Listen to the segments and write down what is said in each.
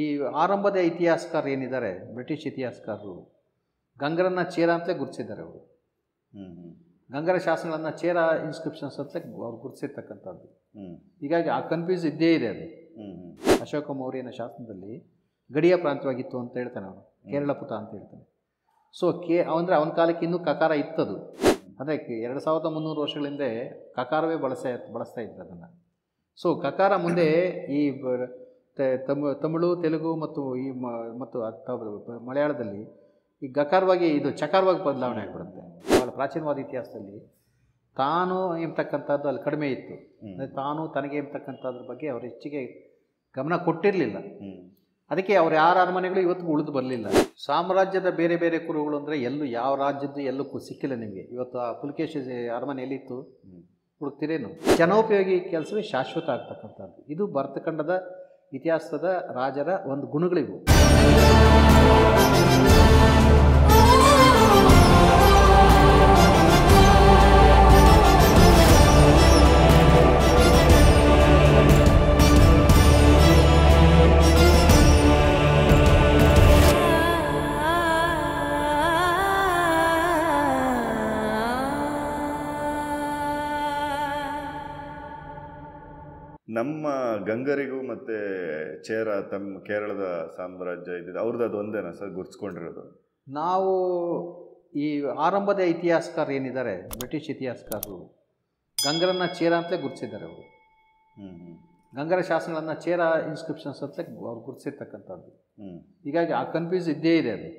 ಈ ಆರಂಭದ ಇತಿಹಾಸಕಾರ ಏನಿದ್ದಾರೆ ಬ್ರಿಟಿಷ್ ಇತಿಹಾಸಕಾರರು ಗಂಗರನ್ನ ಚೇರ ಅಂತಲೇ ಗುರುತಿಸಿದ್ದಾರೆ ಅವರು. ಗಂಗರ ಶಾಸನಗಳನ್ನು ಚೇರ ಇನ್ಸ್ಕ್ರಿಪ್ಷನ್ಸ್ ಅಂತಲೇ ಅವ್ರು ಗುರುತಿಸಿರ್ತಕ್ಕಂಥದ್ದು. ಹೀಗಾಗಿ ಆ ಕನ್ಫ್ಯೂಸ್ ಇದ್ದೇ ಇದೆ ಅದು. ಅಶೋಕ ಮೌರ್ಯನ ಶಾಸನದಲ್ಲಿ ಗಡಿಯ ಪ್ರಾಂತ್ಯವಾಗಿತ್ತು ಅಂತ ಹೇಳ್ತಾನೆ ಅವನು, ಕೇರಳ ಪುಟ ಅಂತ ಹೇಳ್ತಾನೆ. ಸೊ ಅಂದರೆ ಅವನ ಕಾಲಕ್ಕೆ ಇನ್ನೂ ಕಕಾರ ಇತ್ತದು. ಅಂದರೆ 2300 ವರ್ಷಗಳ ಹಿಂದೆ ಕಕಾರವೇ ಬಳಸ್ತಾ ಇದ್ರು ಅದನ್ನು. ಸೊ ಕಕಾರ ಮುಂದೆ ಈ ತಮಿಳು, ತೆಲುಗು ಮತ್ತು ಮಲಯಾಳದಲ್ಲಿ ಈ ಗಕಾರವಾಗಿ ಇದು ಚಕಾರವಾಗಿ ಬದಲಾವಣೆ ಆಗಿಬಿಡುತ್ತೆ. ಭಾಳ ಪ್ರಾಚೀನವಾದ ಇತಿಹಾಸದಲ್ಲಿ ತಾನು ಎಂಬತಕ್ಕಂಥದ್ದು ಅಲ್ಲಿ ಕಡಿಮೆ ಇತ್ತು. ಅಂದರೆ ತಾನು ತನಗೆ ಎಂಬತಕ್ಕಂಥದ್ರ ಬಗ್ಗೆ ಅವರು ಹೆಚ್ಚಿಗೆ ಗಮನ ಕೊಟ್ಟಿರಲಿಲ್ಲ. ಅದಕ್ಕೆ ಅವ್ರು ಯಾರ ಅರಮನೆಗಳು ಇವತ್ತು ಉಳಿದು ಬರಲಿಲ್ಲ. ಸಾಮ್ರಾಜ್ಯದ ಬೇರೆ ಬೇರೆ ಕುರುಗಳು ಅಂದರೆ ಯಾವ ರಾಜ್ಯದ್ದು ಎಲ್ಲೂ ಸಿಕ್ಕಿಲ್ಲ ನಿಮಗೆ. ಇವತ್ತು ಆ ಪುಲಕೇಶಿ ಅರಮನೆ ಎಲ್ಲಿತ್ತು ಹುಡುಕ್ತಿರೇನು? ಜನೋಪಯೋಗಿ ಕೆಲಸವೇ ಶಾಶ್ವತ ಆಗ್ತಕ್ಕಂಥದ್ದು. ಇದು ಭರತಖಂಡದ ಇತಿಹಾಸದ ರಾಜರ ಒಂದು ಗುಣಗಳಿವು. ನಮ್ಮ ಗಂಗರಿಗೂ ಮತ್ತು ಚೇರ ತಮ್ಮ ಕೇರಳದ ಸಾಮ್ರಾಜ್ಯ ಇದ್ದಿದ್ದು ಅವ್ರದ್ದು ಅದು ಒಂದೇನಾ ಸರ್ ಗುರ್ಸ್ಕೊಂಡಿರೋದು? ನಾವು ಈ ಆರಂಭದ ಇತಿಹಾಸಕಾರ ಏನಿದ್ದಾರೆ ಬ್ರಿಟಿಷ್ ಇತಿಹಾಸಕಾರರು ಗಂಗರನ್ನ ಚೇರ ಅಂತಲೇ ಗುರುತಿಸಿದ್ದಾರೆ ಅವರು. ಗಂಗರ ಶಾಸನಗಳನ್ನು ಚೇರ ಇನ್ಸ್ಕ್ರಿಪ್ಷನ್ಸ್ ಅಂತಲೇ ಅವ್ರು ಗುರುತಿಸಿರ್ತಕ್ಕಂಥದ್ದು. ಹೀಗಾಗಿ ಆ ಕನ್ಫ್ಯೂಸ್ ಇದ್ದೇ ಇದೆ ಅದು.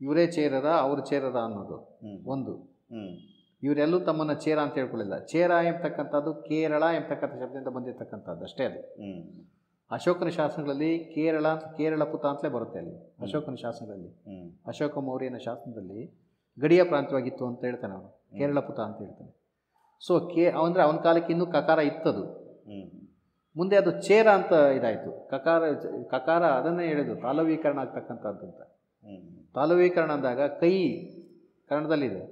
ಇವರೇ ಚೇರರ ಅವ್ರ ಚೇರರ ಅನ್ನೋದು ಒಂದು. ಇವರೆಲ್ಲೂ ತಮ್ಮನ್ನು ಚೇರ ಅಂತ ಹೇಳ್ಕೊಳ್ಳಿಲ್ಲ. ಚೇರ ಎಂಬತಕ್ಕಂಥದ್ದು ಕೇರಳ ಎಂಬತಕ್ಕಂಥ ಶಬ್ದದಿಂದ ಬಂದಿರತಕ್ಕಂಥದ್ದು ಅಷ್ಟೇ ಅದು. ಅಶೋಕನ ಶಾಸನಗಳಲ್ಲಿ ಕೇರಳ ಪುಟ ಅಂತಲೇ ಬರುತ್ತೆ ಅಲ್ಲಿ ಅಶೋಕನ ಶಾಸನಗಳಲ್ಲಿ. ಅಶೋಕ ಮೌರ್ಯನ ಶಾಸನದಲ್ಲಿ ಗಡಿಯ ಪ್ರಾಂತ್ಯವಾಗಿತ್ತು ಅಂತ ಹೇಳ್ತಾನೆ ಅವನು, ಕೇರಳ ಪುಟ ಅಂತ ಹೇಳ್ತಾನೆ. ಸೊ ಅಂದರೆ ಅವನ ಕಾಲಕ್ಕೆ ಇನ್ನೂ ಕಕಾರ ಇತ್ತದು. ಮುಂದೆ ಅದು ಚೇರ ಅಂತ ಇದಾಯಿತು. ಕಕಾರ ಅದನ್ನೇ ಹೇಳಿದ್ದು ತಾಲವೀಕರಣ ಆಗ್ತಕ್ಕಂಥದ್ದು ಅಂತ. ತಾಲವೀಕರಣ ಅಂದಾಗ ಕೈ ಕನ್ನಡದಲ್ಲಿದೆ,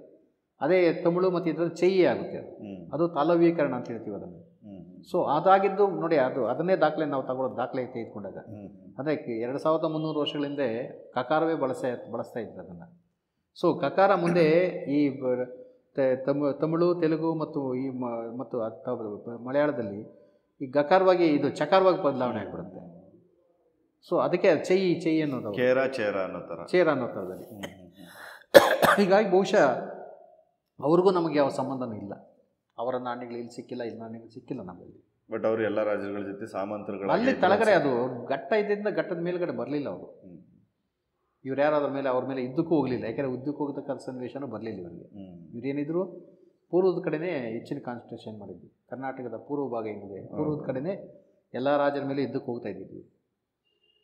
ಅದೇ ತಮಿಳು ಮತ್ತು ಇದರಲ್ಲಿ ಚೈಯೇ ಆಗುತ್ತೆ. ಅದು ತಾಲವೀಕರಣ ಅಂತ ಹೇಳ್ತೀವಿ ಅದನ್ನು. ಸೊ ಅದಾಗಿದ್ದು ನೋಡಿ, ಅದನ್ನೇ ದಾಖಲೆ ನಾವು ತಗೊಳ್ಳೋದು ದಾಖಲೆ ತೆಗೆದುಕೊಂಡಾಗ. ಅದೇ 2300 ವರ್ಷಗಳ ಹಿಂದೆ ಕಕಾರವೇ ಬಳಸ್ತಾ ಇದ್ರು ಅದನ್ನು. ಸೊ ಕಕಾರ ಮುಂದೆ ಈ ತಮಿಳು, ತೆಲುಗು ಮತ್ತು ಮಲಯಾಳದಲ್ಲಿ ಈ ಗಕಾರವಾಗಿ ಇದು ಚಕಾರವಾಗಿ ಬದಲಾವಣೆ ಆಗಿಬಿಡುತ್ತೆ. ಸೊ ಅದಕ್ಕೆ ಚೈ ಅನ್ನೋದು ಚೇರ ಅನ್ನೋ ಥರದಲ್ಲಿ. ಹೀಗಾಗಿ ಬಹುಶಃ ಅವ್ರಿಗೂ ನಮಗೆ ಯಾವ ಸಂಬಂಧನೂ ಇಲ್ಲ. ಅವರ ನಾಣ್ಯಗಳು ಇಲ್ಲಿ ಸಿಕ್ಕಿಲ್ಲ, ಇಲ್ಲಿ ನಾಣ್ಯಗಳು ಸಿಕ್ಕಿಲ್ಲ ನಮ್ಮಲ್ಲಿ. ಬಟ್ ಅವರು ಎಲ್ಲ ರಾಜ್ಯಗಳ ಜೊತೆ ಸಾಮಂತರುಗಳು ಅಲ್ಲಿ ತಳಗಡೆ ಅದು ಘಟ್ಟ ಇದ್ದಿಂದ ಘಟ್ಟದ ಮೇಲ್ಗಡೆ ಬರಲಿಲ್ಲ ಅವರು. ಇವ್ರು ಯಾರು ಅವ್ರ ಮೇಲೆ ಯುದ್ಧಕ್ಕೂ ಹೋಗಲಿಲ್ಲ. ಯಾಕೆಂದರೆ ಯುದ್ಧಕ್ಕೆ ಹೋಗತಕ್ಕಂಥ ಸನ್ನಿವೇಶನೂ ಬರಲಿಲ್ಲ ಇವರಿಗೆ. ಇವರೇನಿದ್ರು ಪೂರ್ವದ ಕಡೆನೇ ಹೆಚ್ಚಿನ ಕಾನ್ಸಂಟ್ರೇಷನ್ ಮಾಡಿದ್ವಿ. ಕರ್ನಾಟಕದ ಪೂರ್ವ ಭಾಗ ಏನಿದೆ ಪೂರ್ವದ ಕಡೆನೇ ಎಲ್ಲ ರಾಜರ ಮೇಲೆ ಯುದ್ಧಕ್ಕೆ ಹೋಗ್ತಾ ಇದ್ದಿದ್ವಿ.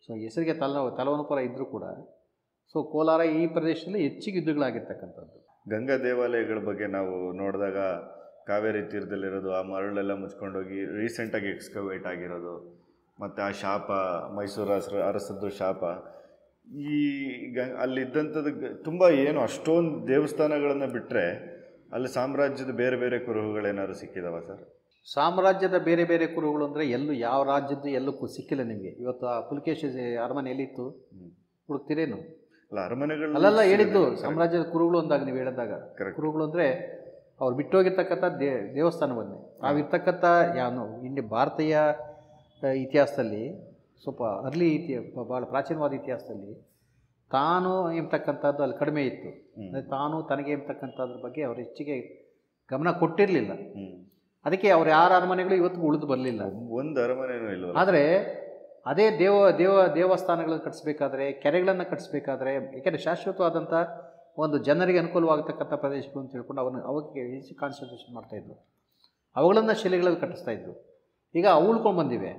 ಸೊ ಹೆಸರಿಗೆ ತಲವನಪುರ ಇದ್ದರೂ ಕೂಡ ಸೊ ಕೋಲಾರ ಈ ಪ್ರದೇಶದಲ್ಲಿ ಹೆಚ್ಚಿಗೆ ಯುದ್ಧಗಳಾಗಿರ್ತಕ್ಕಂಥದ್ದು. ಗಂಗಾ ದೇವಾಲಯಗಳ ಬಗ್ಗೆ ನಾವು ನೋಡಿದಾಗ ಕಾವೇರಿ ತೀರದಲ್ಲಿರೋದು, ಆ ಮರಳೆಲ್ಲ ಮುಚ್ಕೊಂಡೋಗಿ ರೀಸೆಂಟಾಗಿ ಎಕ್ಸ್ಕವೇಟ್ ಆಗಿರೋದು, ಮತ್ತು ಆ ಶಾಪ ಮೈಸೂರು ಅರಸದ್ದು ಶಾಪ, ಈ ಅಲ್ಲಿದ್ದಂಥದ್ದು ತುಂಬ ಏನು ಅಷ್ಟೊಂದು ದೇವಸ್ಥಾನಗಳನ್ನು ಬಿಟ್ಟರೆ ಅಲ್ಲಿ ಸಾಮ್ರಾಜ್ಯದ ಬೇರೆ ಬೇರೆ ಕುರುಹುಗಳೇನಾದ್ರು ಸಿಕ್ಕಿದಾವ ಸರ್? ಸಾಮ್ರಾಜ್ಯದ ಬೇರೆ ಬೇರೆ ಕುರುಹುಗಳು ಅಂದರೆ ಯಾವ ರಾಜ್ಯದ್ದು ಎಲ್ಲೂ ಸಿಕ್ಕಿಲ್ಲ ನಿಮಗೆ. ಇವತ್ತು ಆ ಪುಲಕೇಶಿ ಅರಮನೆ ಎಲ್ಲಿತ್ತು ಹುಡುಕ್ತಿರೇನು? ಅರಮನೆಗಳು ಅಲ್ಲೆಲ್ಲ ಹೇಳಿದ್ದು ಸಾಮ್ರಾಜ್ಯದ ಕುರುಗಳು ಅಂದಾಗ ನೀವು ಹೇಳಿದಾಗ ಕುರುಗಳು ಅಂದರೆ ಅವ್ರು ಬಿಟ್ಟೋಗಿರ್ತಕ್ಕಂಥ ದೇವಸ್ಥಾನವನ್ನೇ. ನಾವಿರ್ತಕ್ಕಂಥ ಇಂಡಿಯ ಭಾರತೀಯ ಇತಿಹಾಸದಲ್ಲಿ ಸ್ವಲ್ಪ ಅರ್ಲಿ ಭಾಳ ಪ್ರಾಚೀನವಾದ ಇತಿಹಾಸದಲ್ಲಿ ತಾನು ಎಂಬತಕ್ಕಂಥದ್ದು ಅಲ್ಲಿ ಕಡಿಮೆ ಇತ್ತು. ಅಂದರೆ ತಾನು ತನಗೆ ಎಂಬತಕ್ಕಂಥದ್ರ ಬಗ್ಗೆ ಅವ್ರು ಹೆಚ್ಚಿಗೆ ಗಮನ ಕೊಟ್ಟಿರಲಿಲ್ಲ. ಅದಕ್ಕೆ ಅವ್ರು ಯಾರ ಅರಮನೆಗಳು ಇವತ್ತು ಉಳಿದು ಬರಲಿಲ್ಲ. ಒಂದು ಅರಮನೆಯೂ ಇಲ್ಲ. ಆದರೆ ಅದೇ ದೇವಸ್ಥಾನಗಳನ್ನು ಕಟ್ಟಿಸ್ಬೇಕಾದ್ರೆ, ಕೆರೆಗಳನ್ನು ಕಟ್ಟಿಸ್ಬೇಕಾದ್ರೆ, ಏಕೆಂದರೆ ಶಾಶ್ವತವಾದಂಥ ಒಂದು ಜನರಿಗೆ ಅನುಕೂಲವಾಗತಕ್ಕಂಥ ಪ್ರದೇಶಗಳು ಅಂತ ಹೇಳ್ಕೊಂಡು ಅವಕ್ಕೆ ಹೆಚ್ಚು ಕಾನ್ಸಂಟ್ರೇಷನ್ ಮಾಡ್ತಾಯಿದ್ರು. ಅವುಗಳನ್ನು ಶಿಲೆಗಳಲ್ಲಿ ಕಟ್ಟಿಸ್ತಾಯಿದ್ರು. ಈಗ ಅವು ಉಳ್ಕೊಂಡು ಬಂದಿವೆ,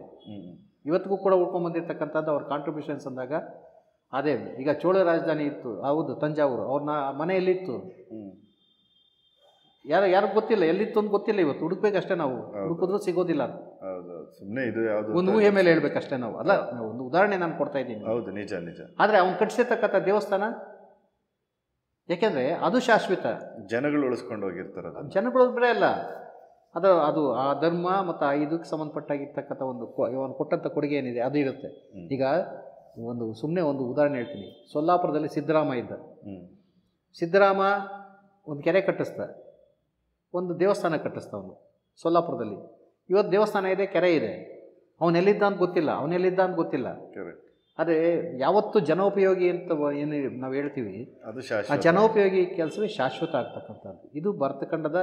ಇವತ್ತಿಗೂ ಕೂಡ ಉಳ್ಕೊಂಡು ಬಂದಿರತಕ್ಕಂಥದ್ದು ಅವ್ರ ಕಾಂಟ್ರಿಬ್ಯೂಷನ್ಸ್ ಅಂದಾಗ. ಅದೇ ಈಗ ಚೋಳ ರಾಜಧಾನಿ ಇತ್ತು, ಹೌದು, ತಂಜಾವೂರು. ಅವ್ರನ್ನ ಮನೆಯಲ್ಲಿತ್ತು, ಯಾರಿಗೂ ಗೊತ್ತಿಲ್ಲ ಎಲ್ಲಿತ್ತು ಅಂತ ಗೊತ್ತಿಲ್ಲ. ಇವತ್ತು ಹುಡುಕ್ಬೇಕಷ್ಟೇ, ನಾವು ಹುಡುಕಿದ್ರೂ ಸಿಗೋದಿಲ್ಲ. ಒಂದು ಊಹೆ ಮೇಲೆ ಹೇಳ್ಬೇಕಷ್ಟೇ ನಾವು. ಅಲ್ಲ, ಒಂದು ಉದಾಹರಣೆ ನಾನು ಕೊಡ್ತಾ ಇದ್ದೀನಿ. ಹೌದು, ನಿಜ ನಿಜ. ಆದರೆ ಅವ್ನು ಕಟ್ಟಿಸಿರ್ತಕ್ಕಂಥ ದೇವಸ್ಥಾನ, ಯಾಕೆಂದರೆ ಅದು ಶಾಶ್ವತ, ಜನಗಳು ಉಳಿಸ್ಕೊಂಡು ಹೋಗಿರ್ತಾರೆ. ಜನಗಳು ಬಿಡೇ ಅಲ್ಲ, ಅದು ಆ ಧರ್ಮ ಮತ್ತು ಆ ಇದಕ್ಕೆ ಸಂಬಂಧಪಟ್ಟಾಗಿರ್ತಕ್ಕಂಥ ಒಂದು ಅವನು ಕೊಟ್ಟಂಥ ಕೊಡುಗೆ ಏನಿದೆ ಅದು ಇರುತ್ತೆ. ಈಗ ಸುಮ್ಮನೆ ಒಂದು ಉದಾಹರಣೆ ಹೇಳ್ತೀನಿ. ಸೊಲ್ಲಾಪುರದಲ್ಲಿ ಸಿದ್ದರಾಮ ಇದ್ದ. ಸಿದ್ದರಾಮ ಒಂದು ಕೆರೆ ಕಟ್ಟಿಸ್ದ, ಒಂದು ದೇವಸ್ಥಾನ ಕಟ್ಟಿಸ್ದ ಅವನು ಸೊಲ್ಲಾಪುರದಲ್ಲಿ. ಇವತ್ತು ದೇವಸ್ಥಾನ ಇದೆ, ಕೆರೆ ಇದೆ. ಅವನೆಲ್ಲಿದ್ದ ಅಂತ ಗೊತ್ತಿಲ್ಲ. ಆದರೆ ಯಾವತ್ತು ಜನೋಪಯೋಗಿ ಅಂತ ಏನು ನಾವು ಹೇಳ್ತೀವಿ, ಆ ಜನೋಪಯೋಗಿ ಕೆಲಸವೇ ಶಾಶ್ವತ ಆಗ್ತಕ್ಕಂಥದ್ದು. ಇದು ಭರತಖಂಡದ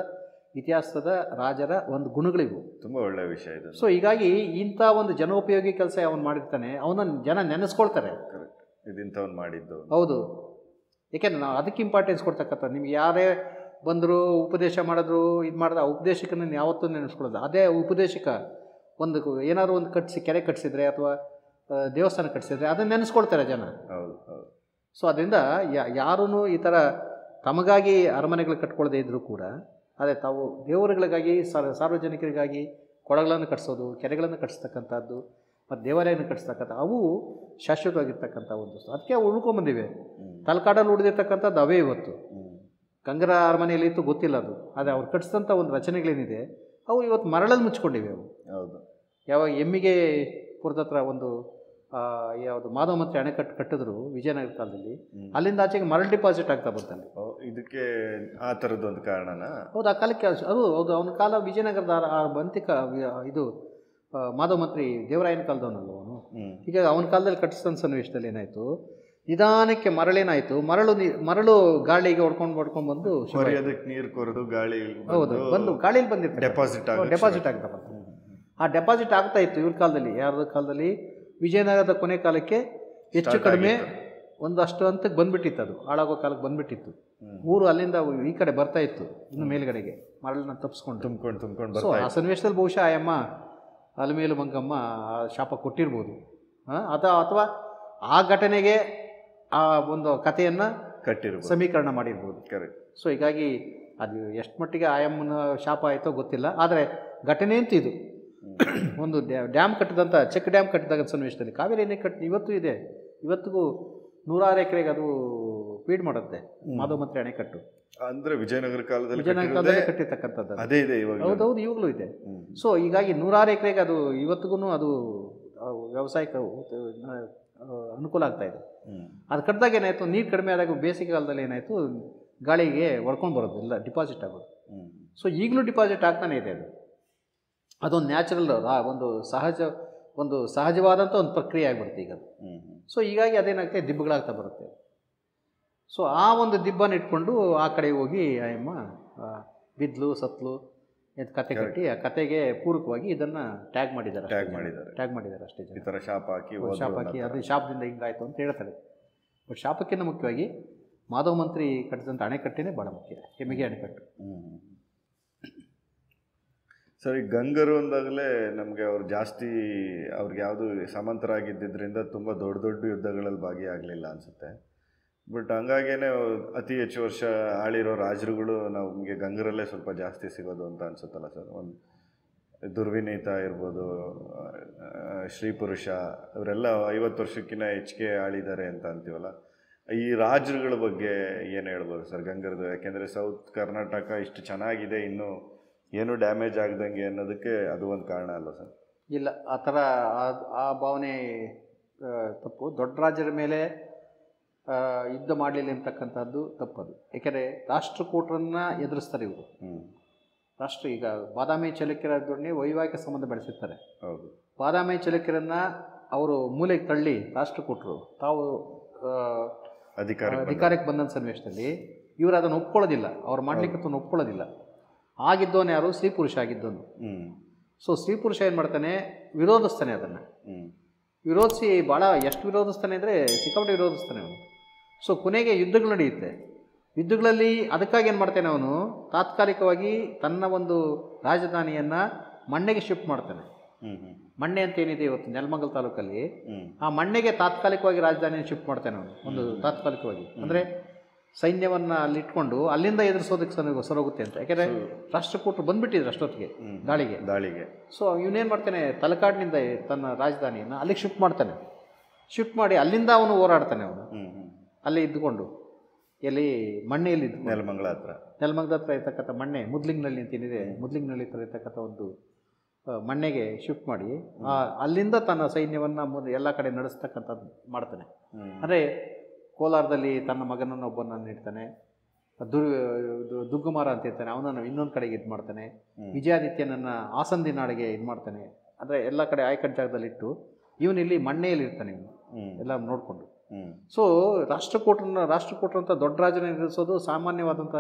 ಇತಿಹಾಸದ ರಾಜರ ಒಂದು ಗುಣಗಳಿವು. ತುಂಬ ಒಳ್ಳೆಯ ವಿಷಯ ಇದು. ಸೊ ಹೀಗಾಗಿ ಇಂಥ ಒಂದು ಜನೋಪಯೋಗಿ ಕೆಲಸ ಅವನು ಮಾಡಿರ್ತಾನೆ, ಅವನನ್ನು ಜನ ನೆನೆಸ್ಕೊಳ್ತಾರೆ. ಇದೆಂಥವ್ನು ಮಾಡಿದ್ದು. ಹೌದು, ಏಕೆಂದರೆ ನಾವು ಅದಕ್ಕೆ ಇಂಪಾರ್ಟೆನ್ಸ್ ಕೊಡ್ತಕ್ಕಂಥ. ನಿಮ್ಗೆ ಯಾರೇ ಬಂದರು ಉಪದೇಶ ಮಾಡಿದ್ರು ಇದು ಮಾಡಿದ, ಆ ಉಪದೇಶಕನ ಯಾವತ್ತೂ ನೆನೆಸ್ಕೊಳ್ಳೋದು. ಅದೇ ಉಪದೇಶಕ ಏನಾದ್ರು ಒಂದು ಕೆರೆ ಕಟ್ಟಿಸಿದ್ರೆ ಅಥವಾ ದೇವಸ್ಥಾನ ಕಟ್ಟಿಸಿದ್ರೆ ಅದನ್ನು ನೆನೆಸ್ಕೊಳ್ತಾರೆ ಜನ. ಹೌದು. ಸೊ ಅದರಿಂದ ಯಾರೂ ಈ ಥರ ತಮಗಾಗಿ ಅರಮನೆಗಳು ಕಟ್ಕೊಳ್ಳದೆ ಇದ್ದರೂ ಕೂಡ, ಅದೇ ತಾವು ದೇವರುಗಳಿಗಾಗಿ ಸಾರ್ವಜನಿಕರಿಗಾಗಿ ಕೊಳಗಳನ್ನು ಕಟ್ಟಿಸೋದು, ಕೆರೆಗಳನ್ನು ಕಟ್ಟಿಸ್ತಕ್ಕಂಥದ್ದು ಮತ್ತು ದೇವಾಲಯನ ಕಟ್ಟಿಸ್ತಕ್ಕಂಥ ಅವು ಶಾಶ್ವತವಾಗಿರ್ತಕ್ಕಂಥ ಒಂದು. ಅದಕ್ಕೆ ಅವು ಉಳ್ಕೊಂಬಂದಿವೆ. ತಲಕಾಡಲ್ಲಿ ಉಳಿದಿರ್ತಕ್ಕಂಥದ್ದು ಅವೇ ಇವತ್ತು. ಗಂಗರ ಅರಮನೆಯಲ್ಲಿ ಇತ್ತು ಗೊತ್ತಿಲ್ಲ ಅದು. ಆದರೆ ಅವ್ರು ಕಟ್ಟಿಸಿದಂಥ ಒಂದು ರಚನೆಗಳೇನಿದೆ ಅವು ಇವತ್ತು ಮರಳಲ್ಲಿ ಮುಚ್ಕೊಂಡಿವೆ ಅವು. ಹೌದು. ಯಾವಾಗ ಎಮ್ಮಿಗೆ ಪುರದ ಹತ್ರ ಒಂದು ಯಾವುದು ಮಾಧವ ಮಂತ್ರಿ ಅಣೆಕಟ್ಟು ಕಟ್ಟಿದ್ರು ವಿಜಯನಗರ ಕಾಲದಲ್ಲಿ, ಅಲ್ಲಿಂದ ಆಚೆಗೆ ಮರಳು ಡಿಪಾಸಿಟ್ ಆಗ್ತಾ ಬಂತಲ್ಲಿ. ಇದಕ್ಕೆ ಆ ಥರದ್ದೊಂದು ಕಾರಣನ? ಹೌದು, ಆ ಕಾಲಕ್ಕೆ ಅದು ಹೌದು. ಅವನ ಕಾಲ ವಿಜಯನಗರದ ಬಂತಿಕ ಇದು ಮಾಧವ ಮಂತ್ರಿ ದೇವರಾಯನ ಕಾಲದವನಲ್ಲ ಅವನು. ಈಗ ಅವನ ಕಾಲದಲ್ಲಿ ಕಟ್ಟಿಸಿದ ಸನ್ನಿವೇಶದಲ್ಲಿ ಏನಾಯಿತು, ನಿಧಾನಕ್ಕೆ ಮರಳೇನಾಯಿತು, ಮರಳು ಗಾಳಿಗೆ ಹೊಡ್ಕೊಂಡು ಬಂದು ನೀರು ಕೊರೆದು ಗಾಳಿ, ಹೌದು, ಬಂದು ಗಾಳಿಯಲ್ಲಿ ಬಂದಿರ್ತಾರೆ, ಡೆಪಾಸಿಟ್ ಆಗ್ತಾ ಬಂತು. ಆ ಡೆಪಾಸಿಟ್ ಆಗ್ತಾ ಇತ್ತು ಇವ್ರ ಕಾಲದಲ್ಲಿ. ಯಾರದ ಕಾಲದಲ್ಲಿ? ವಿಜಯನಗರದ ಕೊನೆ ಕಾಲಕ್ಕೆ ಹೆಚ್ಚು ಕಡಿಮೆ ಒಂದಷ್ಟು ಹಂತಕ್ಕೆ ಬಂದುಬಿಟ್ಟಿತ್ತು. ಅದು ಹಾಳಾಗೋ ಕಾಲಕ್ಕೆ ಬಂದುಬಿಟ್ಟಿತ್ತು. ಊರು ಅಲ್ಲಿಂದ ಈ ಕಡೆ ಬರ್ತಾ ಇತ್ತು, ಇನ್ನು ಮೇಲ್ಗಡೆಗೆ ಮರಳನ್ನ ತುಂಬಿಕೊಂಡು. ಸೊ ಆ ಸನ್ನಿವೇಶದಲ್ಲಿ ಬಹುಶಃ ಆಯಮ್ಮ ಅಲಮೇಲು ಮಂಗಮ್ಮ ಆ ಶಾಪ ಕೊಟ್ಟಿರ್ಬೋದು. ಅಥವಾ ಆ ಘಟನೆಗೆ ಆ ಒಂದು ಕಥೆಯನ್ನು ಸಮೀಕರಣ ಮಾಡಿರ್ಬೋದು. ಸೊ ಹೀಗಾಗಿ ಅದು ಎಷ್ಟು ಮಟ್ಟಿಗೆ ಆಯಮ್ಮನ ಶಾಪ ಆಯಿತೋ ಗೊತ್ತಿಲ್ಲ. ಆದರೆ ಘಟನೆ ಅಂತ ಇದು ಒಂದು ಡ್ಯಾಮ್ ಕಟ್ಟಿದಂಥ ಚೆಕ್ ಡ್ಯಾಮ್ ಕಟ್ಟಿದಾಗ ಸನ್ನಿವೇಶದಲ್ಲಿ ಕಾವೇರಿ ಇವತ್ತು ಇದೆ. ಇವತ್ತಿಗೂ 106 ಎಕರೆಗೆ ಅದು ಫೀಡ್ ಮಾಡುತ್ತೆ ಮಾಧವ ಮಂತ್ರಿ ಅಣೆಕಟ್ಟು. ಅಂದರೆ ವಿಜಯನಗರ ಕಾಲದಲ್ಲಿ ಕಟ್ಟಿರ್ತಕ್ಕಂಥದ್ದು ಅದೇ ಇದೆ. ಹೌದೌದು, ಇವಾಗಲೂ ಇದೆ. ಸೊ ಹೀಗಾಗಿ 106 ಎಕರೆಗೆ ಅದು ಇವತ್ತಿಗೂ ಅದು ವ್ಯವಸಾಯಕ್ಕೆ ಅನುಕೂಲ ಆಗ್ತಾ ಇದೆ. ಅದು ಕಟ್ಟಿದಾಗ ಏನಾಯಿತು, ನೀರು ಕಡಿಮೆ ಆದಾಗ ಬೇಸಿಗೆ ಕಾಲದಲ್ಲಿ ಏನಾಯಿತು, ಗಾಳಿಗೆ ಹೊಡ್ಕೊಂಡು ಬರೋದು, ಇಲ್ಲ ಡಿಪಾಸಿಟ್ ಆಗೋದು. ಸೊ ಈಗಲೂ ಡಿಪಾಸಿಟ್ ಆಗ್ತಾನೆ ಇದೆ. ಅದೊಂದು ನ್ಯಾಚುರಲ್, ಒಂದು ಸಹಜವಾದಂಥ ಒಂದು ಪ್ರಕ್ರಿಯೆ ಆಗಿಬಿಡುತ್ತೆ ಈಗ ಅದು. ಸೊ ಹೀಗಾಗಿ ಅದೇನಾಗ್ತದೆ, ದಿಬ್ಬಗಳಾಗ್ತಾ ಬರುತ್ತೆ. ಸೊ ಆ ಒಂದು ದಿಬ್ಬನ ಇಟ್ಕೊಂಡು ಆ ಕಡೆ ಹೋಗಿ ಆಯಮ್ಮ ಬಿದ್ಲು ಸತ್ಲು ಅಂತ ಕತೆ ಕಟ್ಟಿ, ಆ ಕತೆಗೆ ಪೂರಕವಾಗಿ ಇದನ್ನು ಟ್ಯಾಗ್ ಮಾಡಿದ್ದಾರೆ ಅಷ್ಟೇ. ಈ ಥರ ಶಾಪ ಹಾಕಿ ಅದು ಶಾಪದಿಂದ ಹಿಂಗಾಯಿತು ಅಂತ ಹೇಳ್ತಾರೆ. ಬಟ್ ಶಾಪಕ್ಕಿಂತ ಮುಖ್ಯವಾಗಿ ಮಾಧವ ಮಂತ್ರಿ ಕಟ್ಟಿದಂಥ ಅಣೆಕಟ್ಟಿನೇ ಭಾಳ ಮುಖ್ಯ, ಎಮ್ಮಿಗೆ ಅಣೆಕಟ್ಟು. ಸರಿ, ಗಂಗರು ಅಂದಾಗಲೇ ನಮಗೆ ಅವ್ರು ಜಾಸ್ತಿ ಅವ್ರಿಗೆ ಯಾವುದು ಸಮಂತರಾಗಿದ್ದರಿಂದ ತುಂಬ ದೊಡ್ಡ ಯುದ್ಧಗಳಲ್ಲಿ ಭಾಗಿಯಾಗಲಿಲ್ಲ ಅನಿಸುತ್ತೆ. ಬಟ್ ಹಂಗಾಗೇನೆ ಅತಿ ಹೆಚ್ಚು ವರ್ಷ ಆಳಿರೋ ರಾಜರುಗಳು ನಮಗೆ ಗಂಗರಲ್ಲೇ ಸ್ವಲ್ಪ ಜಾಸ್ತಿ ಸಿಗೋದು ಅಂತ ಅನಿಸುತ್ತಲ್ಲ ಸರ್. ಒಂದು ದುರ್ವಿನೀತ ಇರ್ಬೋದು, ಶ್ರೀಪುರುಷ, ಅವರೆಲ್ಲ 50 ವರ್ಷಕ್ಕಿಂತ ಹೆಚ್ಚಿಗೆ ಆಳಿದ್ದಾರೆ ಅಂತ ಅಂತೀವಲ್ಲ. ಈ ರಾಜರುಗಳ ಬಗ್ಗೆ ಏನು ಹೇಳ್ಬೋದು ಸರ್ ಗಂಗರದು? ಯಾಕೆಂದರೆ ಸೌತ್ ಕರ್ನಾಟಕ ಇಷ್ಟು ಚೆನ್ನಾಗಿದೆ, ಇನ್ನೂ ಏನೂ ಡ್ಯಾಮೇಜ್ ಆಗ್ದಂಗೆ ಅನ್ನೋದಕ್ಕೆ ಅದು ಒಂದು ಕಾರಣ ಅಲ್ಲ ಸರ್? ಇಲ್ಲ, ಆ ಥರ ಆ ಭಾವನೆ ತಪ್ಪು. ದೊಡ್ಡ ರಾಜರ ಮೇಲೆ ಯುದ್ಧ ಮಾಡಲಿಲ್ಲ ಅಂತಕ್ಕಂಥದ್ದು ತಪ್ಪದು. ಏಕೆಂದರೆ ರಾಷ್ಟ್ರಕೂಟರನ್ನು ಎದುರಿಸ್ತಾರೆ ಇವರು. ಈಗ ಬಾದಾಮಿ ಚಾಲುಕ್ಯರ ಜೊತೆ ವೈವಾಹಿಕ ಸಂಬಂಧ ಬೆಳೆಸಿರ್ತಾರೆ. ಹೌದು. ಬಾದಾಮಿ ಚಾಲುಕ್ಯರನ್ನು ಅವರು ಮೂಲೆಗೆ ತಳ್ಳಿ ರಾಷ್ಟ್ರಕೂಟರು ತಾವು ಅಧಿಕಾರಕ್ಕೆ ಬಂದಂಥ ಸನ್ನಿವೇಶದಲ್ಲಿ ಇವರು ಅದನ್ನು ಒಪ್ಕೊಳ್ಳೋದಿಲ್ಲ, ಅವ್ರು ಮಾಡಲಿಕ್ಕೆ ಒಪ್ಕೊಳ್ಳೋದಿಲ್ಲ. ಆಗಿದ್ದವನು ಯಾರು? ಸ್ತ್ರೀಪುರುಷ ಆಗಿದ್ದವನು. ಸೊ ಸ್ತ್ರೀಪುರುಷ ಏನು ಮಾಡ್ತಾನೆ, ವಿರೋಧಿಸ್ತಾನೆ. ಅದನ್ನು ವಿರೋಧಿಸಿ ಎಷ್ಟು ವಿರೋಧಿಸ್ತಾನೆ ಅಂದರೆ ಸಿಕ್ಕಾಪಟ್ಟೆ ವಿರೋಧಿಸ್ತಾನೆ ಅವನು. ಸೊ ಕೊನೆಗೆ ಯುದ್ಧಗಳು ನಡೆಯುತ್ತೆ. ಯುದ್ಧಗಳಲ್ಲಿ ಅದಕ್ಕಾಗಿ ಏನು ಮಾಡ್ತಾನೆ ಅವನು, ತಾತ್ಕಾಲಿಕವಾಗಿ ತನ್ನ ಒಂದು ರಾಜಧಾನಿಯನ್ನು ಮಣ್ಣೆಗೆ ಶಿಫ್ಟ್ ಮಾಡ್ತಾನೆ. ಮಣ್ಣೆ ಅಂತ ಏನಿದೆ ಇವತ್ತು ನೆಲಮಂಗಲ ತಾಲೂಕಲ್ಲಿ, ಆ ಮಣ್ಣೆಗೆ ತಾತ್ಕಾಲಿಕವಾಗಿ ರಾಜಧಾನಿಯನ್ನು ಶಿಫ್ಟ್ ಮಾಡ್ತಾನೆ ಅವನು. ಒಂದು ತಾತ್ಕಾಲಿಕವಾಗಿ ಅಂದರೆ ಸೈನ್ಯವನ್ನು ಅಲ್ಲಿಟ್ಕೊಂಡು ಅಲ್ಲಿಂದ ಎದುರಿಸೋದಕ್ಕೆ ಸರೋಗುತ್ತೆ ಅಂತ. ಯಾಕೆಂದರೆ ರಾಷ್ಟ್ರಕೂಟರು ಬಂದುಬಿಟ್ಟಿದ್ರು ಅಷ್ಟೊತ್ತಿಗೆ ದಾಳಿಗೆ. ಸೊ ಇವನೇನು ಮಾಡ್ತಾನೆ, ತಲಕಾಡಿನಿಂದ ತನ್ನ ರಾಜಧಾನಿಯನ್ನು ಅಲ್ಲಿಗೆ ಶಿಫ್ಟ್ ಮಾಡ್ತಾನೆ. ಶಿಫ್ಟ್ ಮಾಡಿ ಅಲ್ಲಿಂದ ಅವನು ಹೋರಾಡ್ತಾನೆ. ಅವನು ಅಲ್ಲೇ ಇದ್ದುಕೊಂಡು ಎಲ್ಲಿ ಮಣ್ಣೆಯಲ್ಲಿ ನೆಲಮಂಗಲ ಹತ್ರ ನೆಲಮಂಗಲ ಹತ್ರ ಇರ್ತಕ್ಕಂಥ ಮಣ್ಣೆ ಮುದ್ಲಿಂಗ್ನಲ್ಲಿ ಅಂತೇನಿದೆ, ಮುದ್ಲಿಂಗ್ನಲ್ಲಿ ಇರ್ತಕ್ಕಂಥ ಒಂದು ಮಣ್ಣೆಗೆ ಶಿಫ್ಟ್ ಮಾಡಿ ಅಲ್ಲಿಂದ ತನ್ನ ಸೈನ್ಯವನ್ನು ಮುಂದೆ ಎಲ್ಲ ಕಡೆ ನಡೆಸ್ತಕ್ಕಂಥದ್ದು ಮಾಡ್ತಾನೆ. ಅಂದರೆ ಕೋಲಾರದಲ್ಲಿ ತನ್ನ ಮಗನನ್ನು ಒಬ್ಬನನ್ನು ಇಡ್ತಾನೆ, ದುಗ್ಗುಮಾರ ಅಂತ ಇರ್ತಾನೆ, ಅವನನ್ನು ಇನ್ನೊಂದು ಕಡೆಗೆ ಇದು ಮಾಡ್ತಾನೆ, ವಿಜಯಾದಿತ್ಯನನ್ನು ಆಸಂದಿ ನಾಡಿಗೆ ಇದು ಮಾಡ್ತಾನೆ. ಅಂದರೆ ಎಲ್ಲ ಕಡೆ ಆಯ್ಕಟ್ಟು ಜಾಗದಲ್ಲಿಟ್ಟು ಇವನಿಲ್ಲಿ ಮಣ್ಣೆಯಲ್ಲಿ ಇರ್ತಾನೆ, ಇವನು ಎಲ್ಲ ನೋಡಿಕೊಂಡು. ಸೊ ರಾಷ್ಟ್ರಕೂಟರು ಅಂತ ದೊಡ್ಡ ರಾಜನ ನಿಲ್ಲಿಸೋದು ಸಾಮಾನ್ಯವಾದಂಥ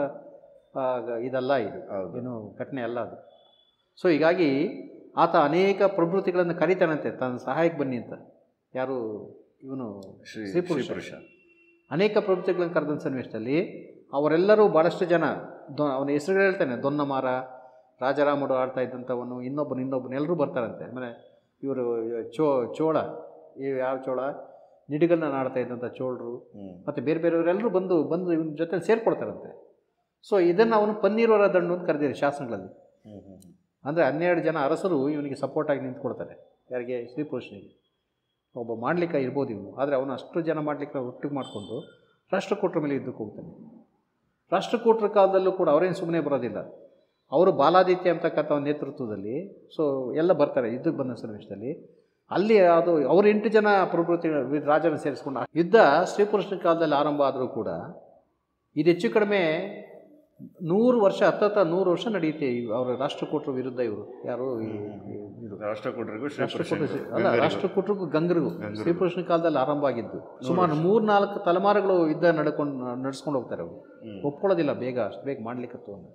ಇದಲ್ಲ, ಇದು ಏನು ಘಟನೆ ಅಲ್ಲ ಅದು. ಸೊ ಹೀಗಾಗಿ ಆತ ಅನೇಕ ಪ್ರವೃತ್ತಿಗಳನ್ನು ಕರೀತಾನಂತೆ ತನ್ನ ಸಹಾಯಕ್ಕೆ ಬನ್ನಿ ಅಂತ. ಯಾರು ಇವನು ಶ್ರೀ ಪುರುಷ ಅನೇಕ ಪ್ರವೃತ್ತಿಗಳನ್ನು ಕರೆದ ಸನ್ನಿವೇಶದಲ್ಲಿ ಅವರೆಲ್ಲರೂ ಭಾಳಷ್ಟು ಜನ ಅವನ ಹೆಸರುಗಳು ಹೇಳ್ತಾನೆ. ದೊನ್ನಮಾರ, ರಾಜಾರಾಮಡು ಆಡ್ತಾ ಇದ್ದಂಥವನು, ಇನ್ನೊಬ್ಬನು ಎಲ್ಲರೂ ಬರ್ತಾರಂತೆ. ಆಮೇಲೆ ಇವರು ಚೋಳ, ಯಾವ ಚೋಳ, ನಿಡಿಗನ್ನ ಆಡ್ತಾ ಇದ್ದಂಥ ಚೋಳರು ಮತ್ತು ಬೇರೆ ಬೇರೆಯವರೆಲ್ಲರೂ ಬಂದು ಇವನ ಜೊತೆ ಸೇರ್ಕೊಳ್ತಾರಂತೆ. ಸೊ ಇದನ್ನು ಅವನು ಪನ್ನೀರ್ವರ ದಂಡು ಅಂತ ಕರೆದಿರಿ ಶಾಸನಗಳಲ್ಲಿ. ಅಂದರೆ 12 ಜನ ಅರಸರು ಇವನಿಗೆ ಸಪೋರ್ಟಾಗಿ ನಿಂತ್ಕೊಡ್ತಾರೆ. ಯಾರಿಗೆ? ಶ್ರೀ ಪುರುಷನಿಗೆ. ಒಬ್ಬ ಮಾಡ್ಲಿಕ್ಕೆ ಇರ್ಬೋದು ಇವನು, ಆದರೆ ಅವನು ಅಷ್ಟು ಜನ ಮಾಡಲಿಕ್ಕೆ ಒಟ್ಟಿಗೆ ಮಾಡಿಕೊಂಡು ರಾಷ್ಟ್ರಕೂಟರ ಮೇಲೆ ಯುದ್ಧಕ್ಕೆ ಹೋಗ್ತಾನೆ. ರಾಷ್ಟ್ರಕೂಟರ ಕಾಲದಲ್ಲೂ ಕೂಡ ಅವರೇನು ಸುಮ್ಮನೆ ಬರೋದಿಲ್ಲ. ಅವರು ಬಾಲಾದಿತ್ಯ ಅಂತಕ್ಕಂಥ ಒಂದು ನೇತೃತ್ವದಲ್ಲಿ ಸೊ ಎಲ್ಲ ಬರ್ತಾರೆ ಯುದ್ಧಕ್ಕೆ ಬಂದ ಸನ್ನಿವೇಶದಲ್ಲಿ. ಅಲ್ಲಿ ಅದು ಅವರು 8 ಜನ ಪ್ರವೃತ್ತಿ ರಾಜನ ಸೇರಿಸ್ಕೊಂಡು ಯುದ್ಧ ಶ್ರೀ ಪುರುಷನ ಕಾಲದಲ್ಲಿ ಆರಂಭ ಆದರೂ ಕೂಡ ಇದು ಹೆಚ್ಚು ಕಡಿಮೆ 100 ವರ್ಷ, 100 ವರ್ಷ ನಡೆಯುತ್ತೆ ಅವರ ರಾಷ್ಟ್ರಕೂಟರ ವಿರುದ್ಧ. ಇವರು ಯಾರು? ರಾಷ್ಟ್ರಕೂಟರಿಗೂ ಗಂಗರಿಗೂ ಶ್ರೀ ಪುರುಷನ ಕಾಲದಲ್ಲಿ ಆರಂಭ ಆಗಿದ್ದು. ಸುಮಾರು 3-4 ತಲೆಮಾರುಗಳು ಯುದ್ಧ ನಡೆಸ್ಕೊಂಡು ಹೋಗ್ತಾರೆ. ಅವರು ಒಪ್ಕೊಳ್ಳೋದಿಲ್ಲ ಅಷ್ಟು ಬೇಗ ಮಾಡ್ಲಿಕ್ಕತ್ತು ಅಂತ.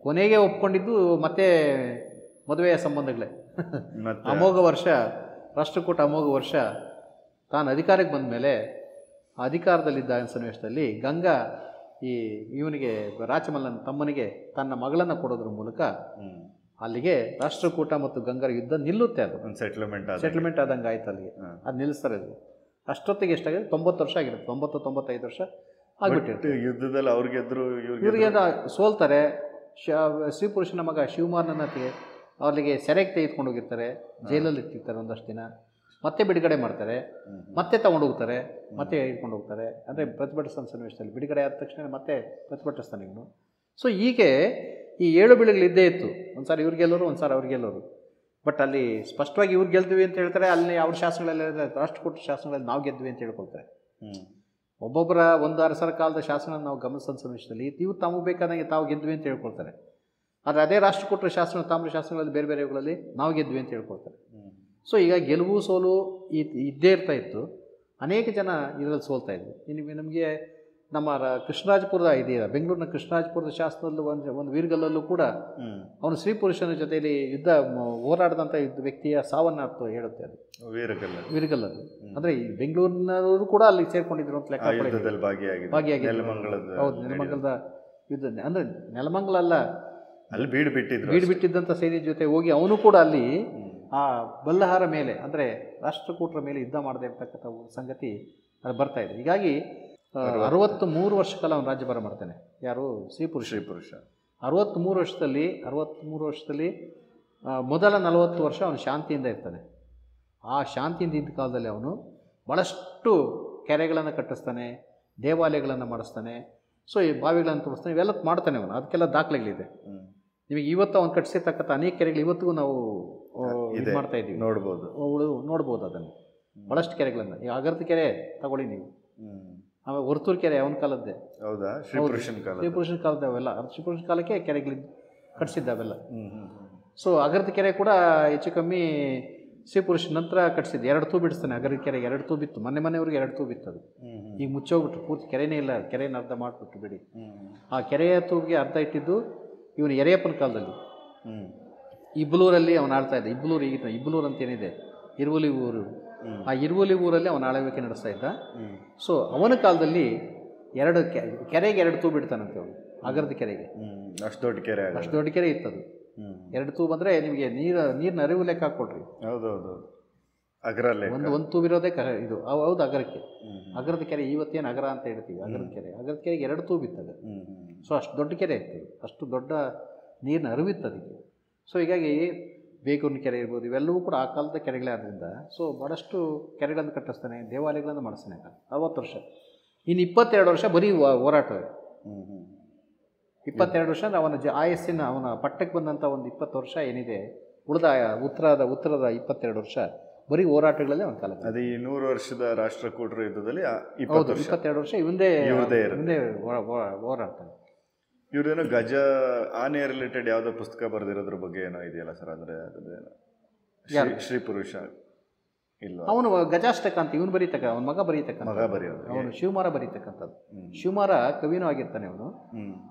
ಕೊನೆಗೆ ಒಪ್ಕೊಂಡಿದ್ದು ಮತ್ತೆ ಮದುವೆಯ ಸಂಬಂಧಗಳೇ. ಅಮೋಘ ವರ್ಷ, ರಾಷ್ಟ್ರಕೂಟ ಅಮೋಘ ವರ್ಷ ತಾನು ಅಧಿಕಾರಕ್ಕೆ ಬಂದ ಮೇಲೆ ಅಧಿಕಾರದಲ್ಲಿದ್ದ ಸನ್ನಿವೇಶದಲ್ಲಿ ಗಂಗಾ ಇವನಿಗೆ ರಾಚಮಲ್ಲನ ತಮ್ಮನಿಗೆ ತನ್ನ ಮಗಳನ್ನು ಕೊಡೋದ್ರ ಮೂಲಕ ಅಲ್ಲಿಗೆ ರಾಷ್ಟ್ರಕೂಟ ಮತ್ತು ಗಂಗರ ಯುದ್ಧ ನಿಲ್ಲುತ್ತೆ. ಅದು ಸೆಟ್ಲ್ಮೆಂಟ್ ಆದಂಗೆ ಆಯ್ತು ಅಲ್ಲಿಗೆ. ಅದು ನಿಲ್ಲಿಸ್ತಾರೆ. ಅದು ಅಷ್ಟೊತ್ತಿಗೆ ಎಷ್ಟಾಗಿದೆ? 90 ವರ್ಷ ಆಗಿರುತ್ತೆ. 90-95 ವರ್ಷ ಆಗ್ಬಿಟ್ಟಿರುತ್ತೆ ಯುದ್ಧದಲ್ಲಿ. ಇವ್ರಿಗೆ ಸೋಲ್ತಾರೆ. ಶ್ರೀ ಪುರುಷನ ಮಗ ಶಿವಮಾರನನ್ನ ಅವರಿಗೆ ಸೆರೆಗೆ ತೆಗೆದುಕೊಂಡು ಹೋಗಿರ್ತಾರೆ, ಜೈಲಲ್ಲಿ ಇಟ್ಟಿರ್ತಾರೆ ಒಂದಷ್ಟು ದಿನ. ಮತ್ತೆ ಬಿಡುಗಡೆ ಮಾಡ್ತಾರೆ, ಮತ್ತೆ ತಗೊಂಡು ಹೋಗ್ತಾರೆ, ಮತ್ತೆ ಹಿಡ್ಕೊಂಡು ಹೋಗ್ತಾರೆ. ಅಂದರೆ ಪ್ರತಿಭಟಿಸ್ತಾನೆ ಸನ್ನಿವೇಶದಲ್ಲಿ ಬಿಡುಗಡೆ ಆದ ತಕ್ಷಣ ಮತ್ತೆ ಪ್ರತಿಭಟಿಸ್ತಾನೆ ಇವನು. ಸೊ ಹೀಗೆ ಈ 7 ಬೀಳುಗಳು ಇದ್ದೇ ಇತ್ತು. ಒಂದು ಸಾರಿ ಇವ್ರು ಗೆಲ್ಲೋರು, ಒಂದು ಸಾರಿ ಅವ್ರು ಗೆಲ್ಲೋರು. ಬಟ್ ಅಲ್ಲಿ ಸ್ಪಷ್ಟವಾಗಿ ಇವ್ರು ಗೆಲ್ತೀವಿ ಅಂತ ಹೇಳ್ತಾರೆ. ಅಲ್ಲಿ ಅವ್ರ ಶಾಸನಗಳಲ್ಲಿ, ರಾಷ್ಟ್ರಕೂಟ ಶಾಸನಗಳಲ್ಲಿ ನಾವು ಗೆದ್ವಿ ಅಂತ ಹೇಳ್ಕೊಳ್ತಾರೆ. ಒಬ್ಬೊಬ್ಬರ ಒಂದು ಅರಸರ ಕಾಲದ ಶಾಸನ ನಾವು ಗಮನಿಸಿದ ಸನ್ನಿವೇಶದಲ್ಲಿ ಇವ್ರು ತಮಗೆ ಬೇಕಾದಂಗೆ ತಾವು ಗೆದ್ವಿ ಅಂತ ಹೇಳ್ಕೊಳ್ತಾರೆ. ಆದರೆ ಅದೇ ರಾಷ್ಟ್ರಕೂಟರ ಶಾಸನ, ತಾಮ್ರ ಶಾಸನಗಳಲ್ಲಿ ಬೇರೆ ಬೇರೆಗಳಲ್ಲಿ ನಾವು ಗೆದ್ವಿ ಅಂತ ಹೇಳ್ಕೊಳ್ತಾರೆ. ಸೊ ಈಗ ಗೆಲುವು ಸೋಲು ಇದ್ದೇ ಇರ್ತಾ ಇತ್ತು. ಅನೇಕ ಜನ ಇದರಲ್ಲಿ ಸೋಲ್ತಾ ಇದ್ರು. ಇನ್ನು ನಮಗೆ ನಮ್ಮ ಕೃಷ್ಣರಾಜಪುರದ ಇದೆಯಲ್ಲ, ಬೆಂಗಳೂರಿನ ಕೃಷ್ಣರಾಜಪುರದ ಶಾಸನದಲ್ಲೂ ಒಂದು ವೀರಗಲ್ಲಲ್ಲೂ ಕೂಡ ಅವನು ಶ್ರೀ ಪುರುಷನ ಜೊತೆಯಲ್ಲಿ ಹೋರಾಡಿದಂಥ ವ್ಯಕ್ತಿಯ ಸಾವನ್ನ ಹೇಳುತ್ತೆ. ಅದು ವೀರಗಲ್ಲದು. ಅಂದರೆ ಈ ಬೆಂಗಳೂರಿನವರು ಕೂಡ ಅಲ್ಲಿ ಸೇರ್ಕೊಂಡಿದ್ರು ಅಂತ ಲೆಕ್ಕ ಭಾಗಿಯಾಗಿದ್ದು. ಹೌದು, ನೆಲಮಂಗಲದ ಯುದ್ಧ. ಅಂದರೆ ನೆಲಮಂಗಲ ಅಲ್ಲ, ಅಲ್ಲಿ ಬೀಡು ಬಿಟ್ಟಿದ್ದಂಥ ಸೈನ್ಯದ ಜೊತೆ ಹೋಗಿ ಅವನು ಕೂಡ ಅಲ್ಲಿ ಆ ಬಲ್ಲಹಾರ ಮೇಲೆ, ಅಂದರೆ ರಾಷ್ಟ್ರಕೂಟರ ಮೇಲೆ ಯುದ್ಧ ಮಾಡದೆ ಇರ್ತಕ್ಕಂಥ ಸಂಗತಿ ಅದು ಬರ್ತಾ ಇದೆ. ಹೀಗಾಗಿ 63 ವರ್ಷ ಕಾಲ ಅವನು ರಾಜ್ಯಭಾರ ಮಾಡ್ತಾನೆ. ಯಾರು? ಶ್ರೀ ಪುರುಷ. 63 ವರ್ಷದಲ್ಲಿ ಮೊದಲ 40 ವರ್ಷ ಅವನು ಶಾಂತಿಯಿಂದ ಇರ್ತಾನೆ. ಆ ಶಾಂತಿಯಿಂದ ಇದ್ದ ಕಾಲದಲ್ಲಿ ಅವನು ಭಾಳಷ್ಟು ಕೆರೆಗಳನ್ನು ಕಟ್ಟಿಸ್ತಾನೆ, ದೇವಾಲಯಗಳನ್ನು ಮಾಡಿಸ್ತಾನೆ. ಸೊ ಈ ಬಾವಿಗಳನ್ನು ತೋರಿಸ್ತಾನೆ, ಇವೆಲ್ಲ ಮಾಡ್ತಾನೆ ಅವನು. ಅದಕ್ಕೆಲ್ಲ ದಾಖಲೆಗಳಿದೆ. ನಿಮಗೆ ಇವತ್ತು ಅವನು ಕಟ್ಟಿಸಿರ್ತಕ್ಕಂಥ ಅನೇಕ ಕೆರೆಗಳು ಇವತ್ತಿಗೂ ನಾವು ಇದು ಮಾಡ್ತಾ ಇದ್ದೀವಿ, ನೋಡ್ಬೋದು ಅದನ್ನು. ಭಾಳಷ್ಟು ಕೆರೆಗಳನ್ನು. ಈ ಅಗರದ ಕೆರೆ ತಗೊಳ್ಳಿ ನೀವು, ಆಮೇಲೆ ಹೊರ್ತೂರು ಕೆರೆ ಅವನ ಕಾಲದ್ದೇ. ಹೌದಾ? ಶ್ರೀ ಪುರುಷನ ಕಾಲದ ಅವೆಲ್ಲ ಶ್ರೀ ಪುರುಷನ ಕಾಲಕ್ಕೆ ಕೆರೆಗಳು ಕಟ್ಟಿಸಿದ್ದಾವೆಲ್ಲ. ಸೊ ಅಗರದ ಕೆರೆ ಕೂಡ ಹೆಚ್ಚು ಕಮ್ಮಿ ಶ್ರೀ ಪುರುಷನ ನಂತರ ಕಟ್ಟಿಸಿದ್ದು. 2 ತೂಬು ಬಿಡಿಸ್ತಾನೆ. ಅಗರದ ಕೆರೆಗೆ 2 ತೂಬು ಇತ್ತು. ಮೊನ್ನೆವರೆಗೆ 2 ತೂಬು ಇತ್ತು. ಅದು ಈಗ ಮುಚ್ಚೋಗ್ಬಿಟ್ರು, ಪೂರ್ತಿ ಕೆರೆನೇ ಇಲ್ಲ. ಕೆರೆನ ಅರ್ಧ ಮಾಡಿಬಿಟ್ಟು ಬಿಡಿ. ಆ ಕೆರೆಯ ತೂಬಿಗೆ ಅರ್ಧ ಇಟ್ಟಿದ್ದು ಇವನು ಯರಿಯಪ್ಪನ ಕಾಲದಲ್ಲಿ. ಇಬ್ಲೂರಲ್ಲಿ ಅವನು ಆಳ್ತಾ ಇದ್ದ. ಇಬ್ಲೂರು ಅಂತ ಏನಿದೆ, ಇರುವಲಿ ಊರು. ಆ ಇರುವಲಿ ಊರಲ್ಲಿ ಅವನ ಆಳ್ವಿಕೆ ನಡೆಸ್ತಾ ಇದ್ದ. ಸೊ ಅವನ ಕಾಲದಲ್ಲಿ 2 ಕೆರೆಗೆ 2 ತೂಬು ಇಡ್ತಾನಂತೆ ಅವನು, ಅಗರದ ಕೆರೆಗೆ. ಅಷ್ಟು ದೊಡ್ಡ ಕೆರೆ ಇತ್ತದು. 2 ತೂಬು ಅಂದರೆ ನಿಮಗೆ ನೀರಿನ ಅರಿವು ಲೆಕ್ಕ ಹಾಕ್ಕೊಡ್ರಿ. ಹೌದೌದು, ಅಗರಲ್ಲೇ ಒಂದು ತೂಬು ಇರೋದೇ ಇದು. ಹೌದು, ಅಗರಕ್ಕೆ. ಅಗರದ ಕೆರೆ ಇವತ್ತೇನು ಅಗರ ಅಂತ ಹೇಳ್ತೀವಿ. ಅಗರದ ಕೆರೆಗೆ 2 ತೂಬು ಇತ್ತದು. ಸೊ ಅಷ್ಟು ದೊಡ್ಡ ಕೆರೆ ಇತ್ತು, ಅಷ್ಟು ದೊಡ್ಡ ನೀರಿನ ಅರಿವಿತ್ತು ಅದಕ್ಕೆ. ಸೊ ಹೀಗಾಗಿ ಬೇಗೂರಿನ ಕೆರೆ ಇರ್ಬೋದು, ಇವೆಲ್ಲವೂ ಕೂಡ ಆ ಕಾಲದ ಕೆರೆಗಳೇ ಆದ್ದರಿಂದ. ಸೊ ಭಾಳಷ್ಟು ಕೆರೆಗಳನ್ನು ಕಟ್ಟಿಸ್ತಾನೆ, ದೇವಾಲಯಗಳನ್ನು ಮಾಡಿಸ್ತಾನೆ. 60 ವರ್ಷ. ಇನ್ನು 22 ವರ್ಷ ಬರೀ ಹೋರಾಟವೇ. ಹ್ಮ್ ಹ್ಮ್ 22 ವರ್ಷ ಅಂದರೆ ಅವನ ಆಯಸ್ಸಿನ ಅವನ ಪಟ್ಟಕ್ಕೆ ಬಂದಂಥ ಒಂದು 20 ವರ್ಷ ಏನಿದೆ, ಉಳಿದ ಉತ್ತರದ 22 ವರ್ಷ ಬರೀ ಹೋರಾಟಗಳಲ್ಲೇ ಅವನ ಕಾಲ. ಅದೇ ಈ 100 ವರ್ಷದ ರಾಷ್ಟ್ರಕೂಟರ ಯುದ್ಧದಲ್ಲಿ ಹೌದು, 22 ವರ್ಷ ಇವಂದೇ ಇವ್ರದೇ ಹೋರಾಡ್ತಾನೆ. ಇವ್ರೇನೋ ಗಜ ಆನೆ ರಿಲೇಟೆಡ್ ಯಾವುದೋ ಪುಸ್ತಕ ಬರೆದಿರೋದ್ರ ಬಗ್ಗೆ ಏನೋ ಇದೆಯಲ್ಲ ಸರ್, ಅಂದರೆ ಅದೇನೋ ಶ್ರೀ ಪುರುಷ ಇಲ್ಲ, ಅವನು ಗಜಾಷ್ಟಕ ಅಂತ ಇವನು ಬರೀತಕ್ಕ, ಅವನ ಮಗ ಬರೀತಕ್ಕಂಥ, ಅವನು ಶಿವಮಾರ ಬರೀತಕ್ಕಂಥದ್ದು. ಶಿವಮಾರ ಕವಿನೂ ಆಗಿರ್ತಾನೆ ಅವನು.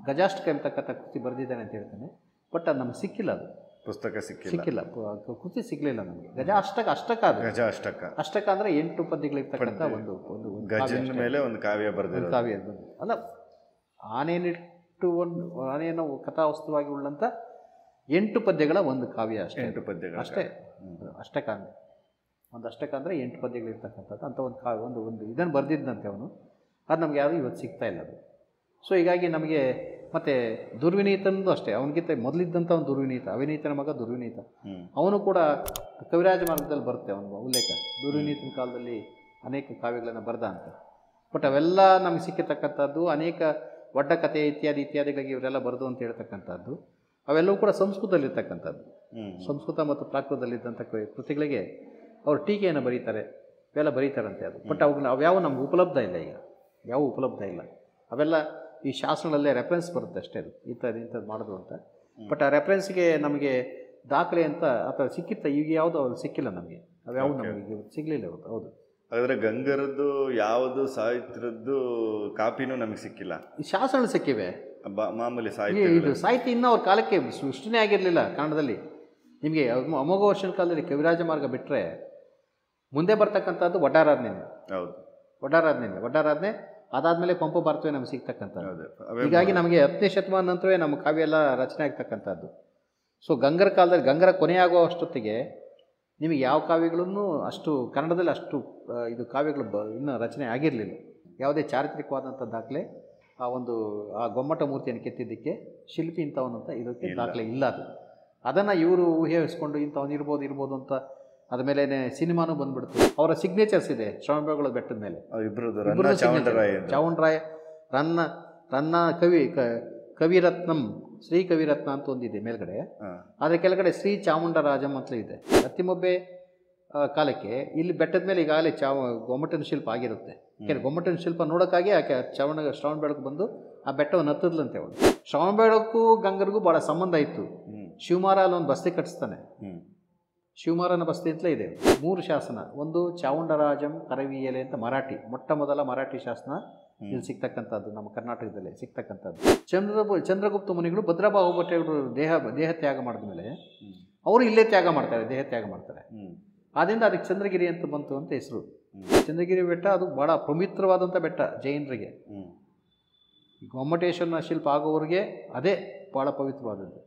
ಗಜಾಷ್ಟಕ ಎಂಬತಕ್ಕಂಥ ಕೃತಿ ಬರೆದಿದ್ದಾನೆ ಅಂತ ಹೇಳ್ತಾನೆ. ಬಟ್ ಅದು ನಮ್ಗೆ ಸಿಕ್ಕಿಲ್ಲ, ಅದು ಪುಸ್ತಕ ಸಿಕ್ಕಿಲ್ಲ, ಕೃತಿ ಸಿಗ್ಲಿಲ್ಲ ನಮಗೆ. ಅಷ್ಟಕ ಅದು ಗಜ ಅಷ್ಟಕ. ಅಷ್ಟಕ ಅಂದರೆ 8 ಪದ್ಯಗಳಿರ್ತಕ್ಕಂಥ ಒಂದು ಗಜನ ಮೇಲೆ ಒಂದು ಕಾವ್ಯ ಬರೆದಿರೋದು. ಕಾವ್ಯ ಅಲ್ಲ, ಆನೆಯನ್ನು ಕಥಾವಸ್ತುವಾಗಿ ಉಳ್ಳಂಥ 8 ಪದ್ಯಗಳ ಒಂದು ಕಾವ್ಯ ಅಷ್ಟೇ. 8 ಪದ್ಯಗಳು ಅಷ್ಟೇ ಅಷ್ಟಕ ಅಂದರೆ. ಒಂದು ಅಷ್ಟಕ ಅಂದರೆ 8 ಪದ್ಯಗಳಿರ್ತಕ್ಕಂಥದ್ದು ಅಂತ ಒಂದು ಇದನ್ನು ಬರೆದಿದ್ದಂತೆ ಅವನು. ಅದು ನಮ್ಗೆ ಯಾವುದು ಇವತ್ತು ಸಿಗ್ತಾ ಇಲ್ಲ ಅದು. ಸೊ ಹೀಗಾಗಿ ನಮಗೆ ಮತ್ತು ದುರ್ವಿನೀತನದು ಅಷ್ಟೇ, ಅವನಿಗಿಂತ ಮೊದಲಿದ್ದಂಥ ಒಂದು ದುರ್ವಿನೀತ, ಅವಿನೀತನ ಮಗ ದುರ್ವಿನೀತ, ಅವನು ಕೂಡ ಕವಿರಾಜ ಮಾರ್ಗದಲ್ಲಿ ಬರುತ್ತೆ ಅವನ ಉಲ್ಲೇಖ. ದುರ್ವಿನೀತನ ಕಾಲದಲ್ಲಿ ಅನೇಕ ಕಾವ್ಯಗಳನ್ನು ಬರೆದ ಅಂತ. ಬಟ್ ಅವೆಲ್ಲ ನಮಗೆ ಸಿಕ್ಕಿರ್ತಕ್ಕಂಥದ್ದು ಅನೇಕ ಒಡ್ಡ ಕಥೆ ಇತ್ಯಾದಿಗಳಿಗೆ ಇವರೆಲ್ಲ ಬರೆದು ಅಂತ ಹೇಳ್ತಕ್ಕಂಥದ್ದು ಅವೆಲ್ಲವೂ ಕೂಡ ಸಂಸ್ಕೃತದಲ್ಲಿರ್ತಕ್ಕಂಥದ್ದು. ಸಂಸ್ಕೃತ ಮತ್ತು ಪ್ರಾಕೃತದಲ್ಲಿದ್ದಂಥ ಕೃತಿಗಳಿಗೆ ಅವರು ಟೀಕೆಯನ್ನು ಬರೀತಾರೆ, ಇವೆಲ್ಲ ಬರೀತಾರಂತೆ ಅದು. ಬಟ್ ಅವ್ಯಾವ ನಮ್ಗೆ ಉಪಲಬ್ಧ ಇಲ್ಲ, ಈಗ ಯಾವ ಉಪಲಬ್ಧ ಇಲ್ಲ. ಅವೆಲ್ಲ ಈ ಶಾಸನಗಳಲ್ಲೇ ರೆಫರೆನ್ಸ್ ಬರುತ್ತೆ ಅಷ್ಟೇ, ಅದು ಇಂಥದ್ದು ಮಾಡೋದು ಅಂತ. ಬಟ್ ಆ ರೆಫರೆನ್ಸ್ಗೆ ನಮಗೆ ದಾಖಲೆ ಅಂತ ಅಥವಾ ಸಿಕ್ಕಿತ್ತ, ಈಗ ಯಾವುದು ಅವ್ರು ಸಿಕ್ಕಿಲ್ಲ ನಮಗೆ, ಅವ್ಯಾವು ನಮಗೆ ಸಿಗಲಿಲ್ಲ ಇವತ್ತು. ಹೌದು, ಹಾಗಾದರೆ ಗಂಗರದ್ದು ಯಾವುದು ಸಾಹಿತ್ಯದ್ದು ಕಾಪಿನೂ ನಮಗೆ ಸಿಕ್ಕಿಲ್ಲ. ಈ ಶಾಸನಗಳು ಸಿಕ್ಕಿವೆ, ಮಾಮೂಲಿ ಸಾಹಿತ್ಯ. ಇದು ಸಾಹಿತ್ಯ ಇನ್ನೂ ಅವ್ರ ಕಾಲಕ್ಕೆ ಸೃಷ್ಟಿನೇ ಆಗಿರಲಿಲ್ಲ ಕನ್ನಡದಲ್ಲಿ. ನಿಮಗೆ ಅಮೋಘ ವರ್ಷನ ಕಾಲದಲ್ಲಿ ಕವಿರಾಜ ಮಾರ್ಗ ಬಿಟ್ಟರೆ ಮುಂದೆ ಬರ್ತಕ್ಕಂಥದ್ದು ಒಡ್ಡಾರಾಧನೆ. ಹೌದು, ಒಡ್ಡಾರಾಧನೆ ಅದಾದಮೇಲೆ ಪಂಪ ಭಾರತವೇ ನಮ್ಗೆ ಸಿಗ್ತಕ್ಕಂಥದ್ದು. ಹೀಗಾಗಿ ನಮಗೆ 10ನೇ ಶತಮಾನ ನಂತರವೇ ನಮ್ಮ ಕಾವ್ಯ ಎಲ್ಲ ರಚನೆ ಆಗ್ತಕ್ಕಂಥದ್ದು. ಸೊ ಗಂಗರ ಕಾಲದಲ್ಲಿ, ಗಂಗರ ಕೊನೆಯಾಗೋ ಅಷ್ಟೊತ್ತಿಗೆ ನಿಮಗೆ ಯಾವ ಕಾವ್ಯಗಳನ್ನೂ ಅಷ್ಟು ಕನ್ನಡದಲ್ಲಿ ಅಷ್ಟು ಇದು ಕಾವ್ಯಗಳು ಇನ್ನೂ ರಚನೆ ಆಗಿರಲಿಲ್ಲ. ಯಾವುದೇ ಚಾರಿತ್ರಿಕವಾದಂಥ ದಾಖಲೆ ಆ ಗೊಮ್ಮಟ ಮೂರ್ತಿಯನ್ನು ಕೆತ್ತಿದ್ದಕ್ಕೆ ಶಿಲ್ಪಿ ಇಂಥವನಂತ ಇದಕ್ಕೆ ದಾಖಲೆ ಇಲ್ಲ. ಅದನ್ನು ಇವರು ಊಹಿಸ್ಕೊಂಡು ಇಂಥವನು ಇರ್ಬೋದು ಅಂತ ಅದ ಮೇಲೆ ಸಿನಿಮಾನೂ ಬಂದ್ಬಿಡ್ತು. ಅವರ ಸಿಗ್ನೇಚರ್ಸ್ ಇದೆ ಶ್ರವಣಬೆಳಗೊಳ ಬೆಟ್ಟದ ಮೇಲೆ. ಚಾವುಂಡರಾಯ ರನ್ನ ಕವಿರತ್ನಂ, ಶ್ರೀ ಕವಿರತ್ನ ಅಂತ ಒಂದಿದೆ ಮೇಲ್ಗಡೆ, ಆದರೆ ಕೆಳಗಡೆ ಶ್ರೀ ಚಾಮುಂಡರಾಜಂ ಅಂತ ಇದೆ. ಅತ್ತಿಮೊಬ್ಬೆ ಕಾಲಕ್ಕೆ ಇಲ್ಲಿ ಬೆಟ್ಟದ ಮೇಲೆ ಈಗಾಗಲೇ ಗೊಮ್ಮಟನ ಶಿಲ್ಪ ಆಗಿರುತ್ತೆ. ಯಾಕೆಂದರೆ ಗೊಮ್ಮಟನ ಶಿಲ್ಪ ನೋಡೋಕ್ಕಾಗಿ ಆಕೆ ಶ್ರವಣಬೆಳಗೊಳ ಬಂದು ಆ ಬೆಟ್ಟವನ್ನು ಹತ್ತದ್ಲಂತೆ ಅವಳು. ಶ್ರವಣಬೆಳಗೊಳಕ್ಕೂ ಗಂಗರಿಗೂ ಭಾಳ ಸಂಬಂಧ ಇತ್ತು. ಶಿವಮಾರ ಅಲ್ಲೊಂದು ಬಸ್ತಿ ಕಟ್ಟಿಸ್ತಾನೆ. ಶಿವಮಾರನ ಬಸ್ತಿ ಅಂತಲೇ ಇದೆ. 3 ಶಾಸನ, ಒಂದು ಚಾವುಂಡರಾಜಂ ಕರವಿಯಲೆ ಅಂತ ಮೊಟ್ಟ ಮೊದಲ ಮರಾಠಿ ಶಾಸನ ಇಲ್ಲಿ ಸಿಗ್ತಕ್ಕಂಥದ್ದು, ನಮ್ಮ ಕರ್ನಾಟಕದಲ್ಲಿ ಸಿಗ್ತಕ್ಕಂಥದ್ದು. ಚಂದ್ರಗುಪ್ತ ಮುನಿಗಳು ಭದ್ರಬಾಹುಭಟ್ಟರು ದೇಹ ತ್ಯಾಗ ಮಾಡಿದ್ಮೇಲೆ ಅವರು ಇಲ್ಲೇ ದೇಹ ತ್ಯಾಗ ಮಾಡ್ತಾರೆ. ಆದ್ದರಿಂದ ಅದಕ್ಕೆ ಚಂದ್ರಗಿರಿ ಅಂತ ಬಂತು ಅಂತ ಹೆಸರು. ಚಂದ್ರಗಿರಿ ಬೆಟ್ಟ ಅದು ಭಾಳ ಪವಿತ್ರವಾದಂಥ ಬೆಟ್ಟ ಜೈನರಿಗೆ. ಗೊಮ್ಮಟೇಶ್ವರನ ಶಿಲ್ಪ ಆಗೋವ್ರಿಗೆ ಅದೇ ಭಾಳ ಪವಿತ್ರವಾದದ್ದು.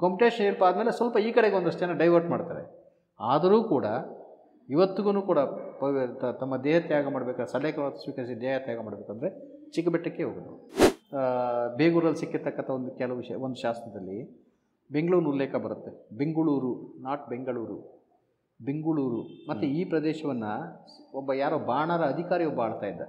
ಗೊಮ್ಮಟೇಶ್ವರ ಶಿಲ್ಪ ಆದಮೇಲೆ ಸ್ವಲ್ಪ ಈ ಕಡೆಗೆ ಒಂದಷ್ಟು ಜನ ಡೈವರ್ಟ್ ಮಾಡ್ತಾರೆ. ಆದರೂ ಕೂಡ ಇವತ್ತಿಗೂ ಕೂಡ ತಮ್ಮ ದೇಹ ತ್ಯಾಗ ಮಾಡಬೇಕಾದ್ರೆ, ಸಲೇಖವನ್ನು ಸ್ವೀಕರಿಸಿ ದೇಹ ತ್ಯಾಗ ಮಾಡಬೇಕಂದ್ರೆ ಚಿಕ್ಕಬೆಟ್ಟಕ್ಕೆ ಹೋಗೋದು. ಬೇಗೂರಲ್ಲಿ ಸಿಕ್ಕಿರ್ತಕ್ಕಂಥ ಒಂದು ಶಾಸ್ತ್ರದಲ್ಲಿ ಬೆಂಗಳೂರು ಉಲ್ಲೇಖ ಬರುತ್ತೆ. ಬೆಂಗಳೂರು, ನಾಟ್ ಬೆಂಗಳೂರು, ಬೆಂಗಳೂರು. ಮತ್ತು ಈ ಪ್ರದೇಶವನ್ನು ಯಾರೋ ಬಾಣರ ಅಧಿಕಾರಿ ಒಬ್ಬ ಆಳ್ತಾ ಇದ್ದ.